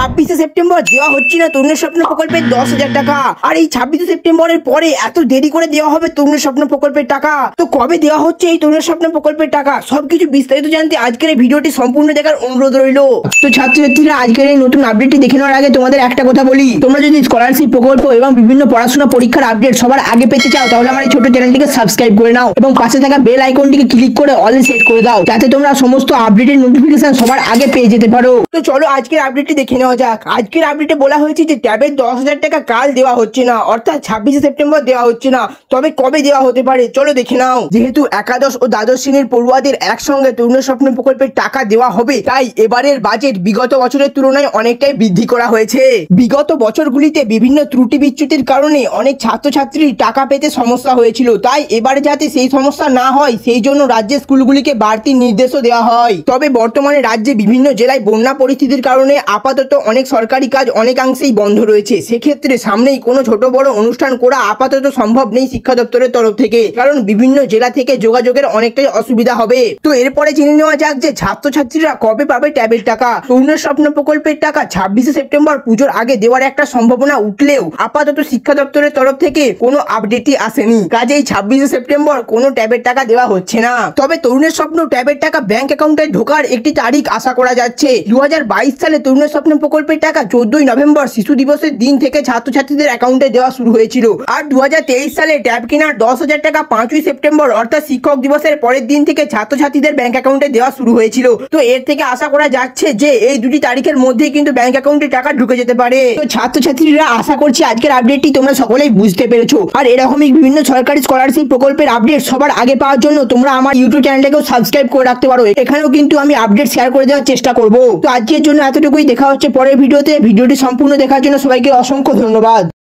26শে September দেওয়া হচ্ছে না তরুণের স্বপ্ন প্রকল্পের 10,000 টাকা। আর এই 26শে সেপ্টেম্বরের পরে এত দেরি করে দেওয়া হবে তরুণের স্বপ্ন প্রকল্পের টাকা। তো কবে দেওয়া হচ্ছে এই তরুণের স্বপ্ন প্রকল্পের টাকা, সবকিছু বিস্তারিত জানতে আজকের এই ভিডিওটি সম্পূর্ণ দেখার অনুরোধ রইল। তো ছাত্রছাত্রীরা আজকের এই নতুন আপডেটটি দেখে নেওয়ার আগে তোমাদের একটা কথা বলি, তোমরা যদি স্কলারশিপ প্রকল্প এবং বিভিন্ন পড়াশোনা পরীক্ষার আপডেট সবার আগে পেতে চাও তাহলে আমার এই ছোট চ্যানেলটিকে সাবস্ক্রাইব করে নাও এবং পাশে থাকা বেল আইকনটিকে ক্লিক করে অলে সেট করে দাও যাতে তোমরা সমস্ত আপডেটের নোটিফিকেশন সবার আগে পেয়ে যেতে পারো। তো চলো আজকের আপডেটটি দেখে নেওয়া যাক। আজকের আপডেটে বলা হয়েছে যে ট্যাবের 10,000 টাকা কাল দেওয়া হচ্ছে না, অর্থাৎ 26শে সেপ্টেম্বর দেওয়া হচ্ছে না। তবে কবে দেওয়া হতে পারে চলো দেখে নাও। যেহেতু একাদশ ও দ্বাদশ শ্রেণীর পড়ুয়াদের একসঙ্গে তরুণের স্বপ্ন প্রকল্পের টাকা দেওয়া হবে, তাই এবারের বাজেট বিগত বছরের তুলনায় অনেকটাই বৃদ্ধি করা হয়েছে। বিগত বছরগুলিতে বিভিন্ন ত্রুটি বিচ্যুতির কারণে অনেক ছাত্রছাত্রীর টাকা পেতে সমস্যা হয়েছিল, তাই এবারে যাতে সেই সমস্যা না হয় সেই জন্য রাজ্যের স্কুলগুলিকে বাড়তি নির্দেশও দেওয়া হয়। তবে বর্তমানে রাজ্যে বিভিন্ন জেলায় বন্যা পরিস্থিতির কারণে আপাতত অনেক সরকারি কাজ অনেকাংশেই বন্ধ রয়েছে। সেক্ষেত্রে সামনেই কোনো ছোট বড় অনুষ্ঠান করা আপাতত সম্ভব নেই শিক্ষা দপ্তরের তরফ থেকে, কারণ বিভিন্ন জেলা থেকে যোগাযোগের অনেকটাই অসুবিধা হবে। তো এরপরে জেনে নেওয়া যাক যে ছাত্রছাত্রীরা কবে পাবে ট্যাবের টাকা। তরুণের স্বপ্ন প্রকল্পের টাকা 26শে সেপ্টেম্বর পুজোর আগে দেওয়ার একটা সম্ভাবনা উঠলেও আপাতত শিক্ষা দপ্তরের তরফ থেকে কোনো আপডেটই আসেনি, কাজেই 26শে সেপ্টেম্বর কোনো ট্যাবের টাকা দেওয়া হচ্ছে না। তবে তরুণের স্বপ্ন ট্যাবের টাকা ব্যাংক অ্যাকাউন্টে ঢোকার একটি তারিখ আশা করা যাচ্ছে। 2022 সালে তরুণের স্বপ্ন প্রকল্পের টাকা 14ই নভেম্বর শিশু দিবসের দিন থেকে ছাত্রছাত্রীদের অ্যাকাউন্টে দেওয়া শুরু হয়েছিল। আর 2023 সালে ট্যাব কেনার 10,000 টাকা 5ই সেপ্টেম্বর অর্থাৎ শিক্ষক দিবসের পরের দিন থেকে ছাত্রছাত্রীদের ব্যাংক অ্যাকাউন্টে দেওয়া শুরু হয়েছিল। তো এর থেকে আশা করা যাচ্ছে যে এই দুটি তারিখের মধ্যেই কিন্তু ব্যাংক অ্যাকাউন্টে টাকা ঢুকে যেতে পারে। তো ছাত্রছাত্রীরা আশা করছি আজকের আপডেটটি তোমরা সকলেই বুঝতে পেরেছো। আর এরকমই বিভিন্ন সরকারি স্কলারশিপ প্রকল্পের আপডেট সবার আগে পাওয়ার জন্য তোমরা আমার ইউটিউব চ্যানেলটাকেও সাবস্ক্রাইব করে রাখতে পারো, এখানেও কিন্তু আমি আপডেট শেয়ার করে দেওয়ার চেষ্টা করব। তো আজকের জন্য এতটুকুই, দেখা হচ্ছে পরের ভিডিওতে। ভিডিওটি সম্পূর্ণ দেখার জন্য সবাইকে অসংখ্য ধন্যবাদ।